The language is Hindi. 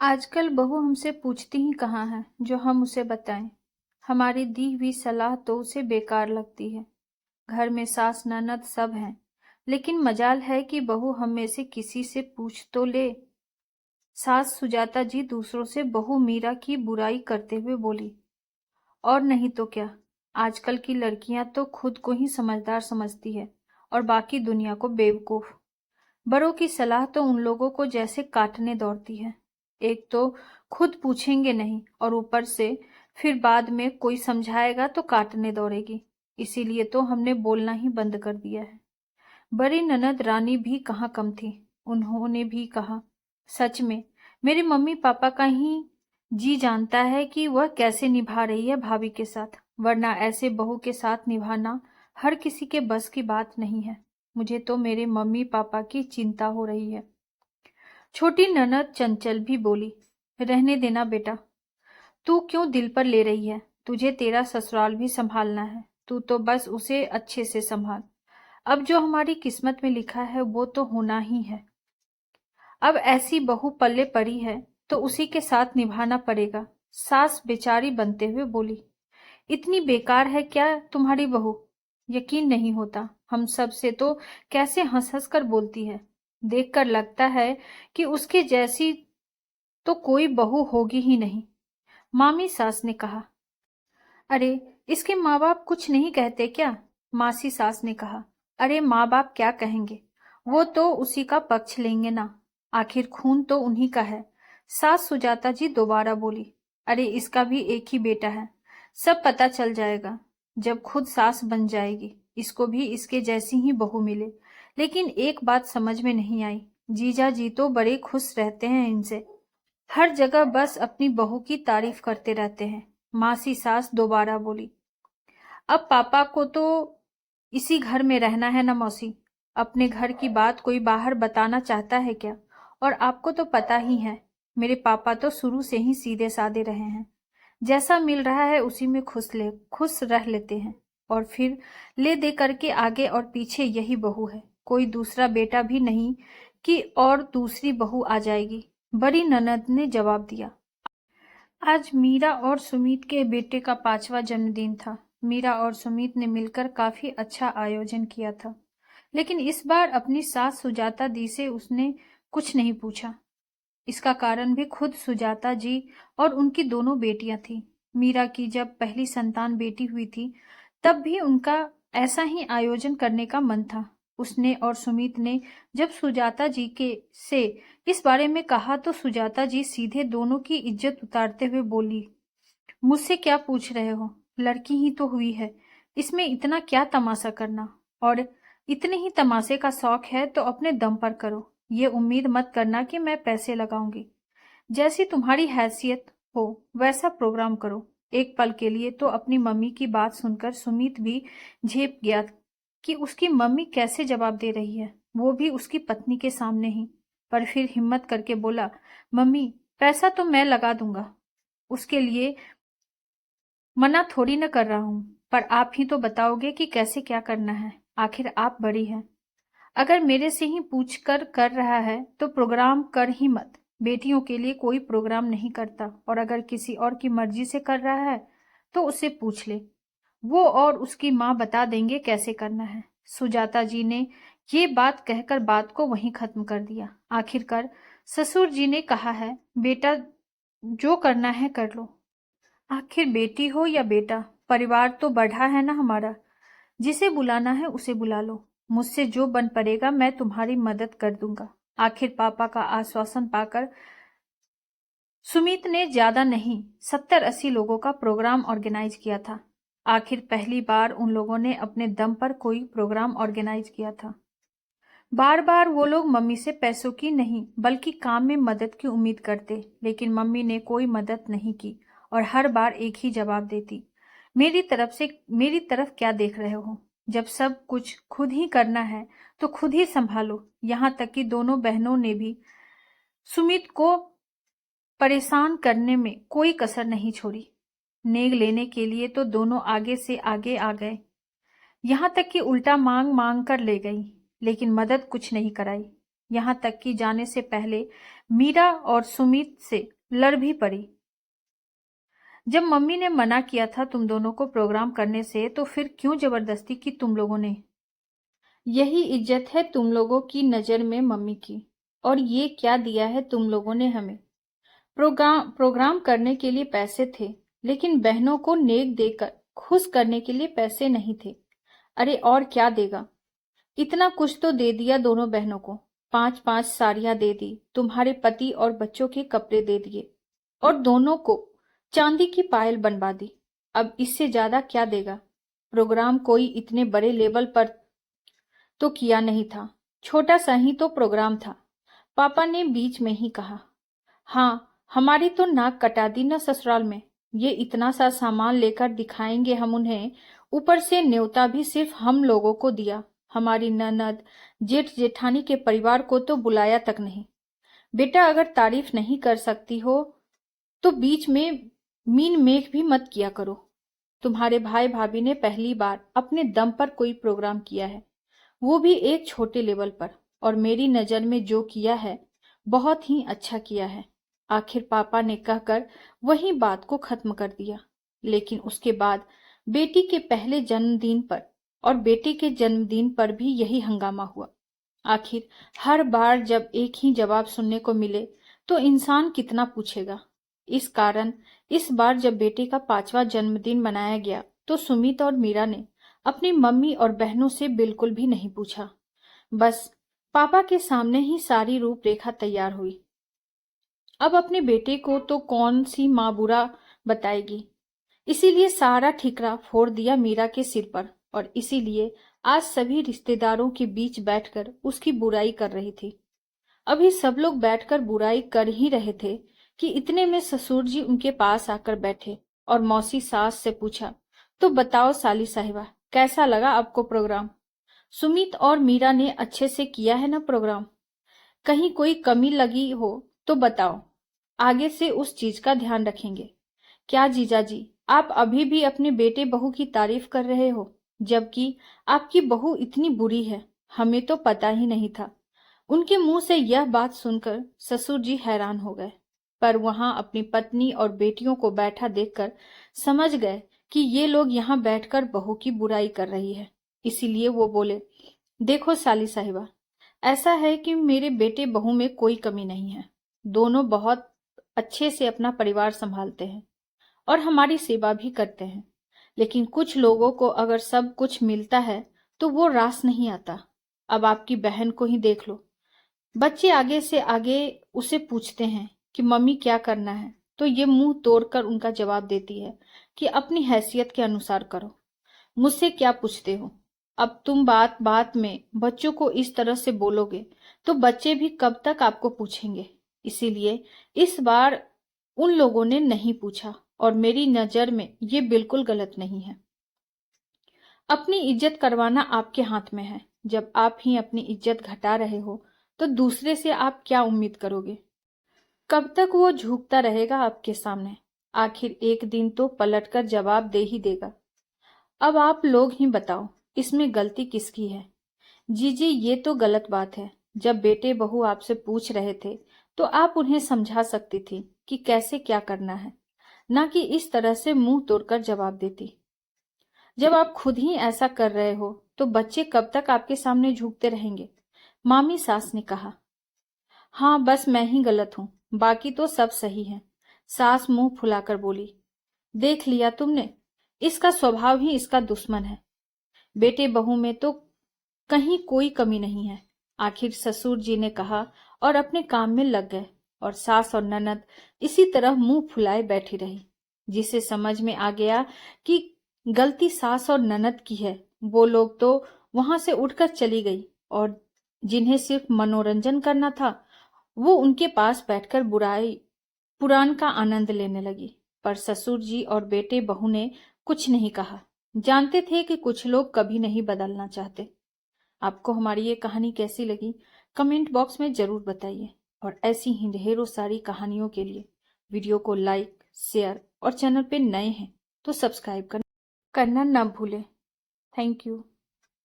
आजकल बहू हमसे पूछती ही कहाँ है जो हम उसे बताएं। हमारी दी हुई सलाह तो उसे बेकार लगती है। घर में सास ननद सब हैं, लेकिन मजाल है कि बहू हम में से किसी से पूछ तो ले। सास सुजाता जी दूसरों से बहू मीरा की बुराई करते हुए बोली, और नहीं तो क्या। आजकल की लड़कियां तो खुद को ही समझदार समझती है और बाकी दुनिया को बेवकूफ। बड़ों की सलाह तो उन लोगों को जैसे काटने दौड़ती है। एक तो खुद पूछेंगे नहीं और ऊपर से फिर बाद में कोई समझाएगा तो काटने दौड़ेगी। इसीलिए तो हमने बोलना ही बंद कर दिया है। बड़ी ननद रानी भी कहाँ कम थी। उन्होंने भी कहा, सच में मेरे मम्मी पापा का ही जी जानता है कि वह कैसे निभा रही है भाभी के साथ, वरना ऐसे बहू के साथ निभाना हर किसी के बस की बात नहीं है। मुझे तो मेरे मम्मी पापा की चिंता हो रही है। छोटी ननद चंचल भी बोली, रहने देना बेटा, तू क्यों दिल पर ले रही है। तुझे तेरा ससुराल भी संभालना है, तू तो बस उसे अच्छे से संभाल। अब जो हमारी किस्मत में लिखा है वो तो होना ही है। अब ऐसी बहू पल्ले पड़ी है तो उसी के साथ निभाना पड़ेगा। सास बेचारी बनते हुए बोली, इतनी बेकार है क्या तुम्हारी बहू। यकीन नहीं होता, हम सब से तो कैसे हंस हंस कर बोलती है। देखकर लगता है कि उसके जैसी तो कोई बहू होगी ही नहीं। मामी सास ने कहा, अरे इसके माँ बाप कुछ नहीं कहते क्या। मासी सास ने कहा, अरे माँ बाप क्या कहेंगे, वो तो उसी का पक्ष लेंगे ना, आखिर खून तो उन्हीं का है। सास सुजाता जी दोबारा बोली, अरे इसका भी एक ही बेटा है, सब पता चल जाएगा जब खुद सास बन जाएगी। इसको भी इसके जैसी ही बहू मिले। लेकिन एक बात समझ में नहीं आई, जीजा जी तो बड़े खुश रहते हैं इनसे, हर जगह बस अपनी बहू की तारीफ करते रहते हैं। मासी सास दोबारा बोली, अब पापा को तो इसी घर में रहना है ना मौसी। अपने घर की बात कोई बाहर बताना चाहता है क्या। और आपको तो पता ही है, मेरे पापा तो शुरू से ही सीधे साधे रहे हैं। जैसा मिल रहा है उसी में खुश रह लेते हैं। और फिर ले दे करके आगे और पीछे यही बहू है, कोई दूसरा बेटा भी नहीं कि और दूसरी बहू आ जाएगी। बड़ी ननद ने जवाब दिया, आज मीरा और सुमित के बेटे का 5वां जन्मदिन था। मीरा और सुमित ने मिलकर काफी अच्छा आयोजन किया था, लेकिन इस बार अपनी सास सुजाता दी से उसने कुछ नहीं पूछा। इसका कारण भी खुद सुजाता जी और उनकी दोनों बेटियां थीं। मीरा की जब पहली संतान बेटी हुई थी, तब भी उनका ऐसा ही आयोजन करने का मन था। उसने और सुमित ने जब सुजाता जी के से इस बारे में कहा तो सुजाता जी सीधे दोनों की इज्जत उतारते हुए बोली, मुझसे क्या पूछ रहे हो, लड़की ही तो हुई है, इसमें इतना क्या तमाशा करना। और इतने ही तमाशे का शौक है तो अपने दम पर करो, ये उम्मीद मत करना कि मैं पैसे लगाऊंगी। जैसी तुम्हारी हैसियत हो वैसा प्रोग्राम करो। एक पल के लिए तो अपनी मम्मी की बात सुनकर सुमित भी झेप गया कि उसकी मम्मी कैसे जवाब दे रही है, वो भी उसकी पत्नी के सामने ही। पर फिर हिम्मत करके बोला, मम्मी पैसा तो मैं लगा दूंगा, उसके लिए मना थोड़ी न कर रहा हूं, पर आप ही तो बताओगे कि कैसे क्या करना है। आखिर आप बड़ी हैं। अगर मेरे से ही पूछ कर रहा है तो प्रोग्राम कर ही मत। बेटियों के लिए कोई प्रोग्राम नहीं करता, और अगर किसी और की मर्जी से कर रहा है तो उससे पूछ ले, वो और उसकी माँ बता देंगे कैसे करना है। सुजाता जी ने ये बात कहकर बात को वहीं खत्म कर दिया। आखिरकार ससुर जी ने कहा है, बेटा जो करना है कर लो। आखिर बेटी हो या बेटा, परिवार तो बढ़ा है ना हमारा। जिसे बुलाना है उसे बुला लो। मुझसे जो बन पड़ेगा मैं तुम्हारी मदद कर दूंगा। आखिर पापा का आश्वासन पाकर सुमित ने ज्यादा नहीं 70-80 लोगों का प्रोग्राम ऑर्गेनाइज किया था। आखिर पहली बार उन लोगों ने अपने दम पर कोई प्रोग्राम ऑर्गेनाइज किया था। बार बार वो लोग मम्मी से पैसों की नहीं बल्कि काम में मदद की उम्मीद करते, लेकिन मम्मी ने कोई मदद नहीं की और हर बार एक ही जवाब देती, मेरी तरफ क्या देख रहे हो। जब सब कुछ खुद ही करना है तो खुद ही संभालो। यहाँ तक कि दोनों बहनों ने भी सुमित को परेशान करने में कोई कसर नहीं छोड़ी। नेग लेने के लिए तो दोनों आगे से आगे आ गए, यहाँ तक कि उल्टा मांग मांग कर ले गई, लेकिन मदद कुछ नहीं कराई। यहाँ तक कि जाने से पहले मीरा और सुमित से लड़ भी पड़ी। जब मम्मी ने मना किया था तुम दोनों को प्रोग्राम करने से, तो फिर क्यों जबरदस्ती की तुम लोगों ने? यही इज्जत है तुम लोगों की नज़र में मम्मी की। और ये क्या दिया है तुम लोगों ने हमें? प्रोग्राम करने के लिए पैसे थे, लेकिन बहनों को नेक देकर खुश करने के लिए पैसे नहीं थे। अरे और क्या देगा? इतना कुछ तो दे दिया दोनों बहनों को। 5-5 साड़ियां दे दी, तुम्हारे पति और बच्चों के कपड़े दे दिए, और दोनों को चांदी की पायल बनवा दी। अब इससे ज्यादा क्या देगा? प्रोग्राम कोई इतने बड़े लेवल पर तो किया नहीं था, छोटा सा ही तो प्रोग्राम था। पापा ने बीच में ही कहा। हाँ, हमारी तो नाक कटा दी ना ससुराल में। ये इतना सा सामान लेकर दिखाएंगे हम उन्हें, ऊपर से न्योता भी सिर्फ हम लोगों को दिया। हमारी ननद जेठ जेठानी के परिवार को तो बुलाया तक नहीं। बेटा, अगर तारीफ नहीं कर सकती हो तो बीच में मीन मेख भी मत किया करो। तुम्हारे भाई भाभी ने पहली बार अपने दम पर कोई प्रोग्राम किया है, वो भी एक छोटे लेवल पर, और मेरी नजर में जो किया है बहुत ही अच्छा किया है। आखिर पापा ने कहकर वही बात को खत्म कर दिया। लेकिन उसके बाद बेटी के पहले जन्मदिन पर और बेटे के जन्मदिन पर भी यही हंगामा हुआ। आखिर हर बार जब एक ही जवाब सुनने को मिले तो इंसान कितना पूछेगा। इस कारण इस बार जब बेटे का 5वां जन्मदिन मनाया गया तो सुमित और मीरा ने अपनी मम्मी और बहनों से बिल्कुल भी नहीं पूछा। बस पापा के सामने ही सारी रूपरेखा तैयार हुई। अब अपने बेटे को तो कौन सी माँ बुरा बताएगी, इसीलिए सारा ठिकरा फोड़ दिया मीरा के सिर पर, और इसीलिए आज सभी रिश्तेदारों के बीच बैठकर उसकी बुराई कर रही थी। अभी सब लोग बैठकर बुराई कर ही रहे थे कि इतने में ससुर जी उनके पास आकर बैठे और मौसी सास से पूछा, तो बताओ साली साहिबा, कैसा लगा आपको प्रोग्राम? सुमित और मीरा ने अच्छे से किया है ना प्रोग्राम? कहीं कोई कमी लगी हो तो बताओ, आगे से उस चीज का ध्यान रखेंगे। क्या जीजा जी, आप अभी भी अपने बेटे बहू की तारीफ कर रहे हो, जबकि आपकी बहू इतनी बुरी है? हमें तो पता ही नहीं था। उनके मुंह से यह बात सुनकर ससुर जी हैरान हो गए, पर वहां अपनी पत्नी और बेटियों को बैठा देखकर समझ गए कि ये लोग यहाँ बैठकर बहू की बुराई कर रही है। इसीलिए वो बोले, देखो साली साहिबा, ऐसा है कि मेरे बेटे बहू में कोई कमी नहीं है। दोनों बहुत अच्छे से अपना परिवार संभालते हैं और हमारी सेवा भी करते हैं। लेकिन कुछ लोगों को अगर सब कुछ मिलता है तो वो रास नहीं आता। अब आपकी बहन को ही देख लो। बच्चे आगे से आगे उसे पूछते हैं कि मम्मी क्या करना है, तो ये मुंह तोड़कर उनका जवाब देती है कि अपनी हैसियत के अनुसार करो, मुझसे क्या पूछते हो। अब तुम बात बात में बच्चों को इस तरह से बोलोगे तो बच्चे भी कब तक आपको पूछेंगे। इसीलिए इस बार उन लोगों ने नहीं पूछा, और मेरी नजर में ये बिल्कुल गलत नहीं है। अपनी इज्जत करवाना आपके हाथ में है। जब आप ही अपनी इज्जत घटा रहे हो तो दूसरे से आप क्या उम्मीद करोगे? कब तक वो झुकता रहेगा आपके सामने? आखिर एक दिन तो पलटकर जवाब दे ही देगा। अब आप लोग ही बताओ, इसमें गलती किसकी है? जीजी, ये तो गलत बात है। जब बेटे बहू आपसे पूछ रहे थे तो आप उन्हें समझा सकती थी कि कैसे क्या करना है, ना कि इस तरह से मुंह तोड़कर जवाब देती। जब आप खुद ही ऐसा कर रहे हो तो बच्चे कब तक आपके सामने झुकते रहेंगे? मामी सास ने कहा। हाँ, बस मैं ही गलत हूँ, बाकी तो सब सही है। सास मुंह फुलाकर बोली। देख लिया तुमने, इसका स्वभाव ही इसका दुश्मन है। बेटे बहू में तो कहीं कोई कमी नहीं है। आखिर ससुर जी ने कहा और अपने काम में लग गए, और सास और ननद इसी तरह मुंह फुलाए बैठी रही। जिसे समझ में आ गया कि गलती सास और ननद की है, वो लोग तो वहां से उठकर चली गई, और जिन्हें सिर्फ मनोरंजन करना था वो उनके पास बैठकर बुराई पुराण का आनंद लेने लगी। पर ससुर जी और बेटे बहू ने कुछ नहीं कहा। जानते थे कि कुछ लोग कभी नहीं बदलना चाहते। आपको हमारी ये कहानी कैसी लगी कमेंट बॉक्स में जरूर बताइए, और ऐसी ही ढेरों सारी कहानियों के लिए वीडियो को लाइक, शेयर और चैनल पे नए हैं तो सब्सक्राइब करना ना भूलें। Thank you.